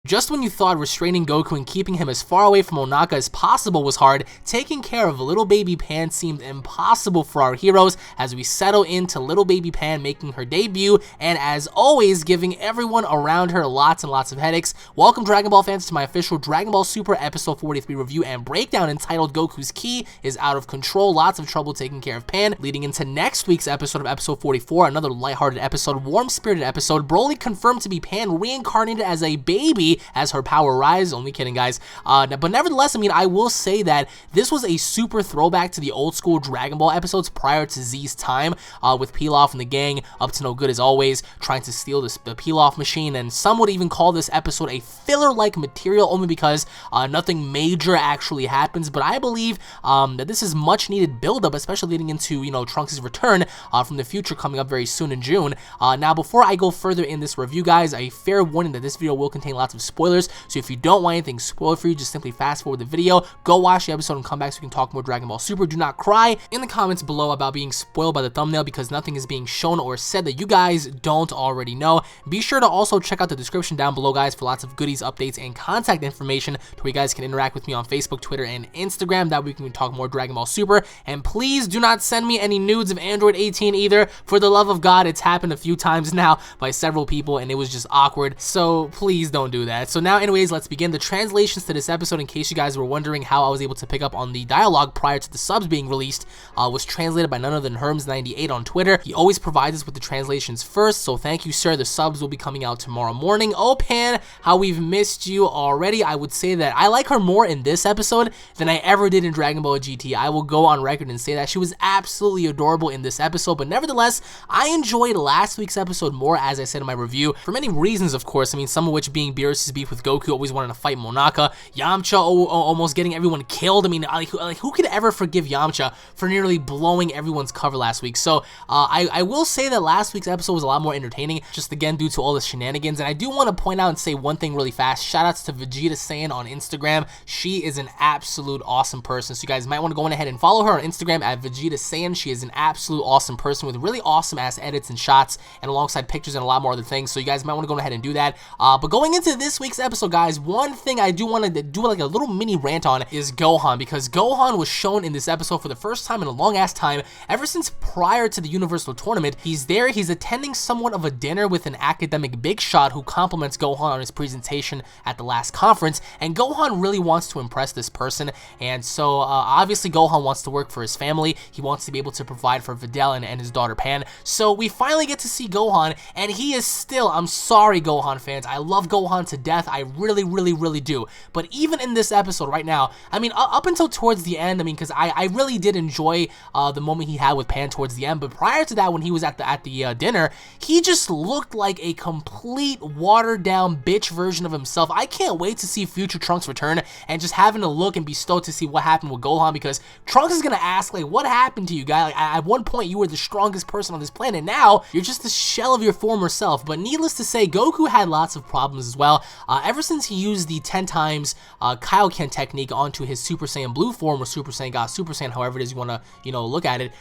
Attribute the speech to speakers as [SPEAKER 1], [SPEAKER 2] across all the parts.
[SPEAKER 1] Just when you thought restraining Goku and keeping him as far away from Monaka as possible was hard, taking care of little baby Pan seemed impossible for our heroes as we settle into little baby Pan making her debut and, as always, giving everyone around her lots and lots of headaches. Welcome, Dragon Ball fans, to my official Dragon Ball Super Episode 43 review and breakdown entitled Goku's Ki is Out of Control, Lots of Trouble Taking Care of Pan, leading into next week's episode of Episode 44, another lighthearted episode, warm-spirited episode. Broly confirmed to be Pan reincarnated as a baby as her power rises. Only kidding, guys. But nevertheless, I mean, I will say that this was a super throwback to the old school Dragon Ball episodes prior to Z's time, with Pilaf and the gang up to no good as always, trying to steal the Pilaf machine, and some would even call this episode a filler-like material only because nothing major actually happens. But I believe that this is much needed build-up, especially leading into, you know, Trunks' return from the future coming up very soon in June. Now, before I go further in this review, guys, a fair warning that this video will contain lots of spoilers, so if you don't want anything spoiled for you, just simply fast forward the video, go watch the episode and come back so we can talk more Dragon Ball Super. Do not cry in the comments below about being spoiled by the thumbnail because nothing is being shown or said that you guys don't already know. Be sure to also check out the description down below, guys, for lots of goodies, updates, and contact information to where you guys can interact with me on Facebook, Twitter, and Instagram. That we can talk more Dragon Ball Super. And please do not send me any nudes of Android 18 either. For the love of God, it's happened a few times now by several people and it was just awkward, so please don't do that. So now, anyways, let's begin. The translations to this episode, in case you guys were wondering how I was able to pick up on the dialogue prior to the subs being released, was translated by none other than Herms98 on Twitter. He always provides us with the translations first, so thank you, sir. The subs will be coming out tomorrow morning. Oh, Pan, how we've missed you already. I would say that I like her more in this episode than I ever did in Dragon Ball GT. I will go on record and say that she was absolutely adorable in this episode, but nevertheless, I enjoyed last week's episode more, as I said in my review, for many reasons, of course. I mean, some of which being Beerus' beef with Goku, always wanting to fight Monaka, Yamcha almost getting everyone killed. I mean, like who could ever forgive Yamcha for nearly blowing everyone's cover last week? So I will say that last week's episode was a lot more entertaining, just again due to all the shenanigans. And I do want to point out and say one thing really fast. Shout outs to Vegeta Saiyan on Instagram. She is an absolute awesome person, so you guys might want to go ahead and follow her on Instagram at Vegeta Saiyan. She is an absolute awesome person with really awesome ass edits and shots, and alongside pictures and a lot more other things, so you guys might want to go ahead and do that. But going into this week's episode, guys, one thing I do want to do like a little mini rant on is Gohan, because Gohan was shown in this episode for the first time in a long ass time, ever since prior to the Universal Tournament. He's there, he's attending somewhat of a dinner with an academic big shot who compliments Gohan on his presentation at the last conference, and Gohan really wants to impress this person, and so obviously Gohan wants to work for his family. He wants to be able to provide for Videl and his daughter Pan. So we finally get to see Gohan, and he is still, I'm sorry Gohan fans, I love Gohan to death, I really do, but even in this episode right now, I mean, up until towards the end, I mean, because I really did enjoy the moment he had with Pan towards the end, but prior to that, when he was at the dinner, he just looked like a complete watered down bitch version of himself. I can't wait to see future Trunks return and just having to look and be stoked to see what happened with Gohan, because Trunks is gonna ask, like, what happened to you, guy? Like, at one point you were the strongest person on this planet, now you're just a shell of your former self. But needless to say, Goku had lots of problems as well. Ever since he used the 10 times Kaioken technique onto his Super Saiyan Blue form, or Super Saiyan God, Super Saiyan, however it is you want to, you know, look at it,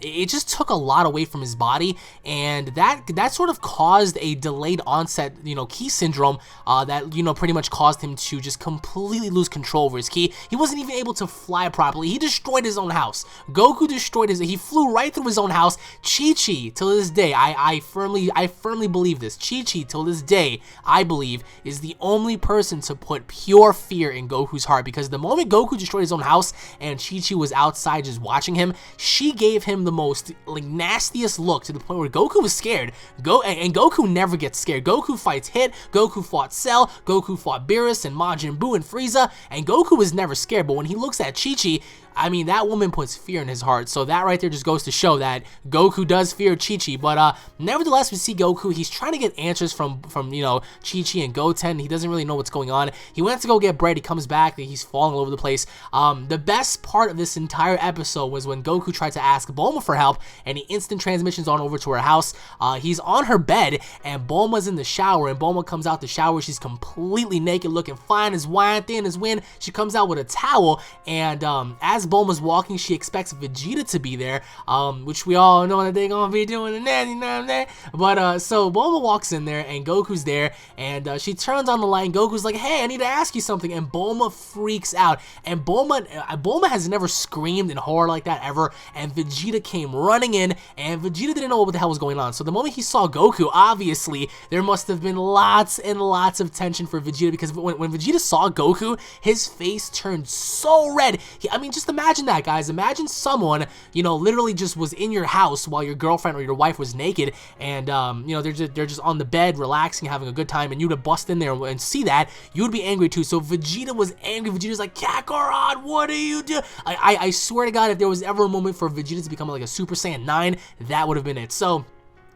[SPEAKER 1] it just took a lot away from his body, and that sort of caused a delayed onset, you know, Ki syndrome that, you know, pretty much caused him to just completely lose control over his Ki. He wasn't even able to fly properly. He destroyed his own house. Goku destroyed he flew right through his own house. Chi-Chi, till this day, I firmly believe this. Chi-Chi, till this day, I believe, is the only person to put pure fear in Goku's heart, because the moment Goku destroyed his own house and Chi-Chi was outside just watching him, she gave him the most, like, nastiest look, to the point where Goku was scared. And Goku never gets scared. Goku fights Hit, Goku fought Cell, Goku fought Beerus and Majin Buu and Frieza, and Goku was never scared. But when he looks at Chi-Chi, I mean, that woman puts fear in his heart. So that right there just goes to show that Goku does fear Chi-Chi. But nevertheless, we see Goku. He's trying to get answers from you know, Chi-Chi and Goten. He doesn't really know what's going on. He went to go get bread. He comes back. He's falling all over the place. The best part of this entire episode was when Goku tried to ask Bulma for help, and he instant transmissions on over to her house. He's on her bed, and Bulma's in the shower, and Bulma comes out the shower. She's completely naked, looking fine as wine, thin as wind. She comes out with a towel, and as as Bulma's walking, she expects Vegeta to be there, which we all know that they're gonna be doing in that, you know what I'm saying? But so Bulma walks in there, and Goku's there, and she turns on the light, and Goku's like, hey, I need to ask you something, and Bulma freaks out, and Bulma has never screamed in horror like that ever, and Vegeta came running in, and Vegeta didn't know what the hell was going on. So the moment he saw Goku, obviously, there must have been lots and lots of tension for Vegeta, because when Vegeta saw Goku, his face turned so red. I mean, just imagine that, guys. Imagine someone, you know, literally just was in your house while your girlfriend or your wife was naked, and you know, they're just on the bed relaxing, having a good time, and you would bust in there and see that, you would be angry too. So Vegeta was angry. Vegeta's like, Kakarot, what do you do? I swear to God, if there was ever a moment for Vegeta to become like a Super Saiyan 9, that would have been it. So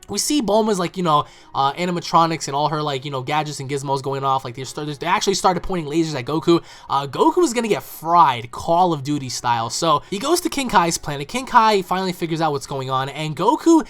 [SPEAKER 1] we see Bulma's, like, you know, animatronics and all her, like, you know, gadgets and gizmos going off. Like, they actually started pointing lasers at Goku. Goku is gonna get fried, Call of Duty style. So he goes to King Kai's planet. King Kai finally figures out what's going on, and Goku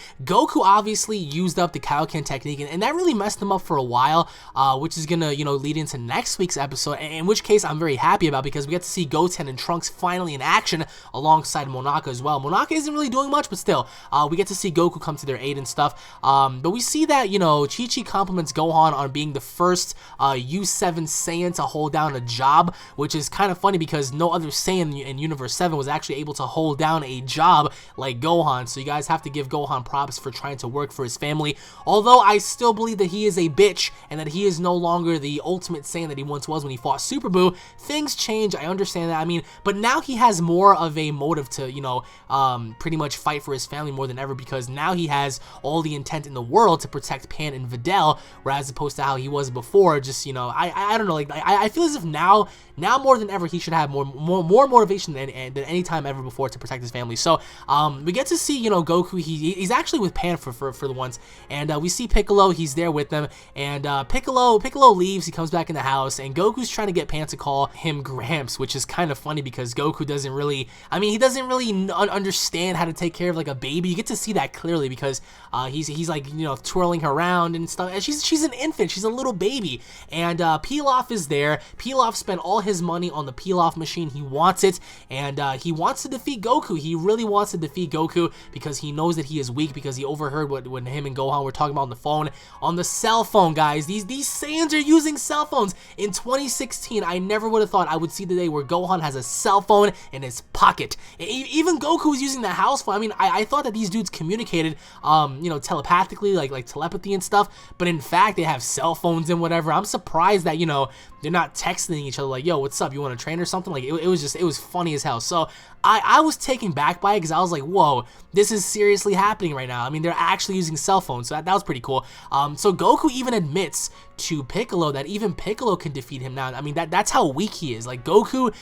[SPEAKER 1] obviously used up the Kaioken technique, and that really messed him up for a while, which is gonna, you know, lead into next week's episode, in which case I'm very happy about, because we get to see Goten and Trunks finally in action alongside Monaka as well. Monaka isn't really doing much, but still, we get to see Goku come to their aid and stuff. But we see that, you know, Chi-Chi compliments Gohan on being the first U7 Saiyan to hold down a job, which is kind of funny because no other Saiyan in Universe 7 was actually able to hold down a job like Gohan. So you guys have to give Gohan props for trying to work for his family. Although I still believe that he is a bitch and that he is no longer the ultimate Saiyan that he once was when he fought Super Buu. Things change, I understand that. I mean, but now he has more of a motive to, you know, pretty much fight for his family more than ever, because now he has all the intent in the world to protect Pan and Videl, whereas opposed to how he was before. Just, you know, I don't know, like, I feel as if now more than ever he should have more motivation than any time ever before to protect his family. So we get to see, you know, Goku, he's actually with Pan for the once, and we see Piccolo, he's there with them, and Piccolo leaves, he comes back in the house, and Goku's trying to get Pan to call him Gramps, which is kind of funny because Goku doesn't really, I mean, he doesn't really understand how to take care of like a baby. You get to see that clearly because he's like, you know, twirling her around and stuff, and she's an infant, she's a little baby, and Pilaf is there. Pilaf spent all his money on the Pilaf machine. He wants it, and he wants to defeat Goku. He really wants to defeat Goku because he knows that he is weak, because he overheard when him and Gohan were talking about on the cell phone, guys. These Saiyans are using cell phones. In 2016, I never would have thought I would see the day where Gohan has a cell phone in his pocket. Even Goku was using the house phone. I mean, I thought that these dudes communicated, you know, telepathically, like telepathy and stuff, but in fact, they have cell phones and whatever. I'm surprised that, you know, they're not texting each other like, yo, what's up, you want to train or something? Like, it was funny as hell. So I was taken back by it because I was like, whoa, this is seriously happening right now. I mean, they're actually using cell phones, so that was pretty cool. So Goku even admits to Piccolo that even Piccolo can defeat him now. I mean, that's how weak he is. Like, Goku,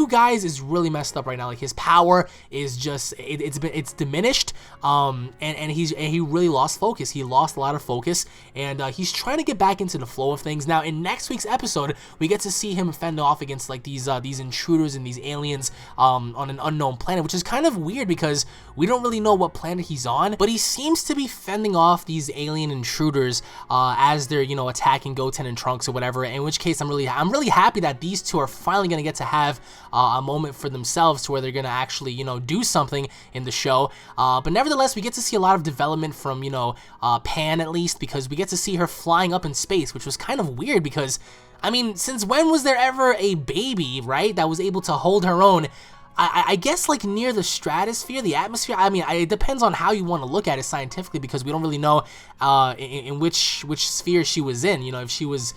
[SPEAKER 1] guys, is really messed up right now. Like, his power is just, it's diminished, and he really lost focus. He lost a lot of focus, and he's trying to get back into the flow of things. Now, in next week's episode, we get to see him fend off against, like, these intruders and these aliens, on an unknown planet, which is kind of weird because we don't really know what planet he's on, but he seems to be fending off these alien intruders, as they're, you know, attacking Goten and Trunks or whatever, in which case I'm really happy that these two are finally going to get to have a moment for themselves to where they're going to actually, you know, do something in the show. But nevertheless, we get to see a lot of development from, you know, Pan, at least, because we get to see her flying up in space, which was kind of weird because, I mean, since when was there ever a baby, right, that was able to hold her own? I guess, like, near the stratosphere, the atmosphere. I mean, it depends on how you want to look at it scientifically, because we don't really know in which sphere she was in. You know, if she was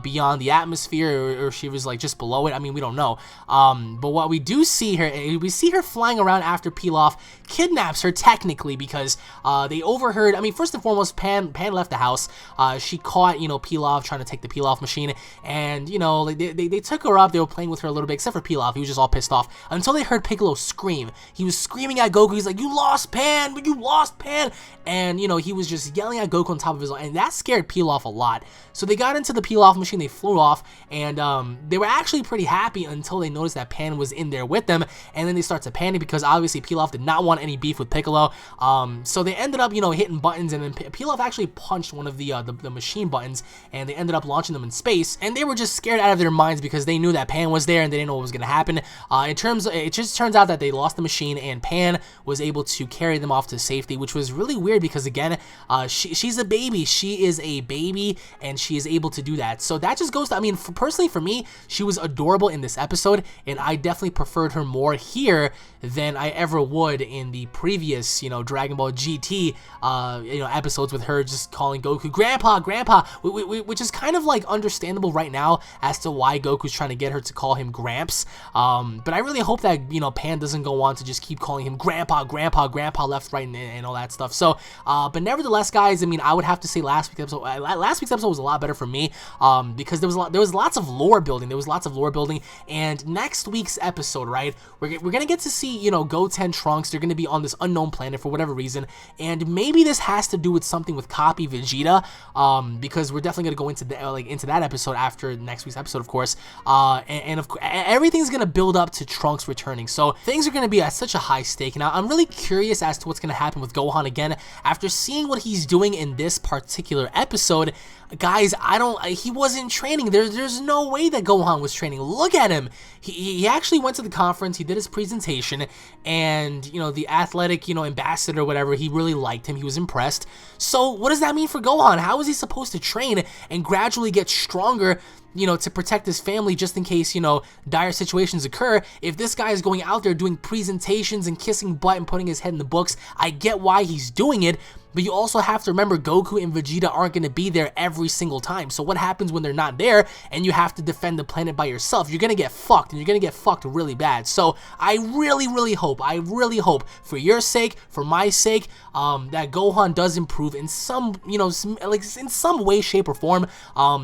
[SPEAKER 1] beyond the atmosphere or if she was, like, just below it. I mean, we don't know. But what we do see we see her flying around after Pilaf kidnaps her, technically, because they overheard. I mean, first and foremost, Pan left the house. She caught, you know, Pilaf trying to take the Pilaf machine, and, you know, like, they took her up. They were playing with her a little bit, except for Pilaf. He was just all pissed off until they heard Piccolo scream. He was screaming at Goku. He's like, you lost Pan, but you lost Pan. And, you know, he was just yelling at Goku on top of his own, and that scared Pilaf a lot. So they got into the Pilaf machine, they flew off, and they were actually pretty happy until they noticed that Pan was in there with them, and then they start to panic because obviously Pilaf did not want any beef with Piccolo. So they ended up, you know, hitting buttons, and then Pilaf actually punched one of the machine buttons, and they ended up launching them in space, and they were just scared out of their minds because they knew that Pan was there and they didn't know what was going to happen. It it just turns out that they lost the machine, and Pan was able to carry them off to safety, which was really weird because, again, she's a baby. She is a baby, and she is able to do that. So that just goes to, I mean, personally for me, she was adorable in this episode, and I definitely preferred her more here than I ever would in the previous, Dragon Ball GT, episodes with her just calling Goku Grandpa, Grandpa, which is kind of like understandable right now as to why Goku's trying to get her to call him Gramps. But I really hope that, Pan doesn't go on to just keep calling him Grandpa, Grandpa, Grandpa, left, right, and all that stuff. So, but nevertheless, guys, I mean, I would have to say last week's episode was a lot better for me, because there was lots of lore building. And next week's episode, right, we're gonna get to see, Goten, Trunks. They're gonna be on this unknown planet for whatever reason, and maybe this has to do with something with Copy Vegeta, because we're definitely gonna go into that episode after next week's episode, of course, and of course, everything's gonna build up to Trunks returning. So things are gonna be at such a high stake. Now I'm really curious as to what's gonna happen with Gohan again after seeing what he's doing in this particular episode. Guys, he wasn't training. There's no way that Gohan was training. Look at him. He actually went to the conference, he did his presentation, and, the athletic, ambassador or whatever, he really liked him, he was impressed. So what does that mean for Gohan? How is he supposed to train and gradually get stronger, to protect his family just in case, dire situations occur? If this guy is going out there doing presentations and kissing butt and putting his head in the books, I get why he's doing it, but you also have to remember Goku and Vegeta aren't going to be there every single time. So what happens when they're not there and you have to defend the planet by yourself? You're going to get fucked, and you're going to get fucked really bad. So I really hope for your sake, for my sake, that Gohan does improve in some, in some way, shape, or form,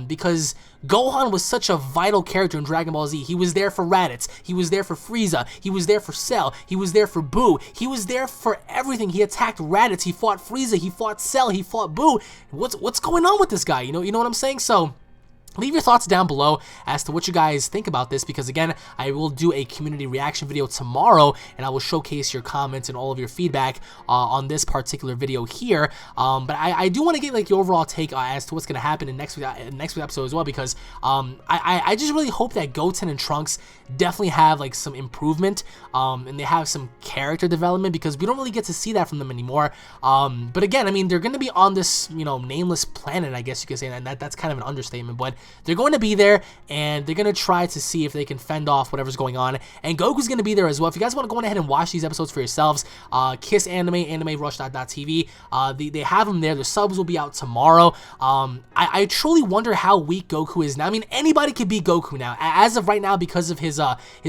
[SPEAKER 1] because Gohan was such a vital character in Dragon Ball Z. He was there for Raditz, he was there for Frieza, he was there for Cell, he was there for Boo, he was there for everything. He attacked Raditz, he fought Frieza, he fought Cell, he fought Boo. What's going on with this guy? You know what I'm saying? So leave your thoughts down below as to what you guys think about this, because again, I will do a community reaction video tomorrow, and I will showcase your comments and all of your feedback on this particular video here. But I do want to get like your overall take as to what's going to happen in next week's episode as well, because I just really hope that Goten and Trunks definitely have like some improvement, and they have some character development, because we don't really get to see that from them anymore. But again, I mean, they're going to be on this, nameless planet, I guess you could say, and that's kind of an understatement, but they're going to be there, and they're going to try to see if they can fend off whatever's going on, and Goku's going to be there as well. If you guys want to go ahead and watch these episodes for yourselves, Kiss Anime, AnimeRush.tv, they have them there. The subs will be out tomorrow. I truly wonder how weak Goku is now. I mean, anybody could beat Goku now. As of right now, because of his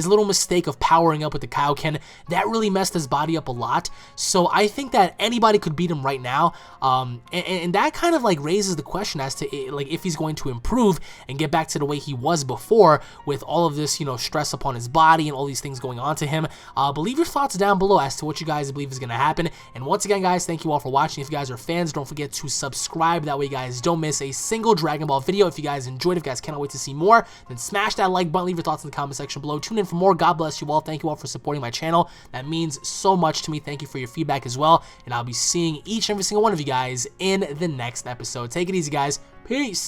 [SPEAKER 1] little mistake of powering up with the Kaioken, that really messed his body up a lot. So I think that anybody could beat him right now, and that kind of like raises the question as to like if he's going to improve and get back to the way he was before, with all of this, stress upon his body and all these things going on to him. But leave your thoughts down below as to what you guys believe is going to happen. And once again, guys, thank you all for watching. If you guys are fans, don't forget to subscribe. That way you guys don't miss a single Dragon Ball video. If you guys enjoyed, if you guys cannot wait to see more, then smash that like button. Leave your thoughts in the comment section below. Tune in for more. God bless you all. Thank you all for supporting my channel. That means so much to me. Thank you for your feedback as well. And I'll be seeing each and every single one of you guys in the next episode. Take it easy, guys. Peace.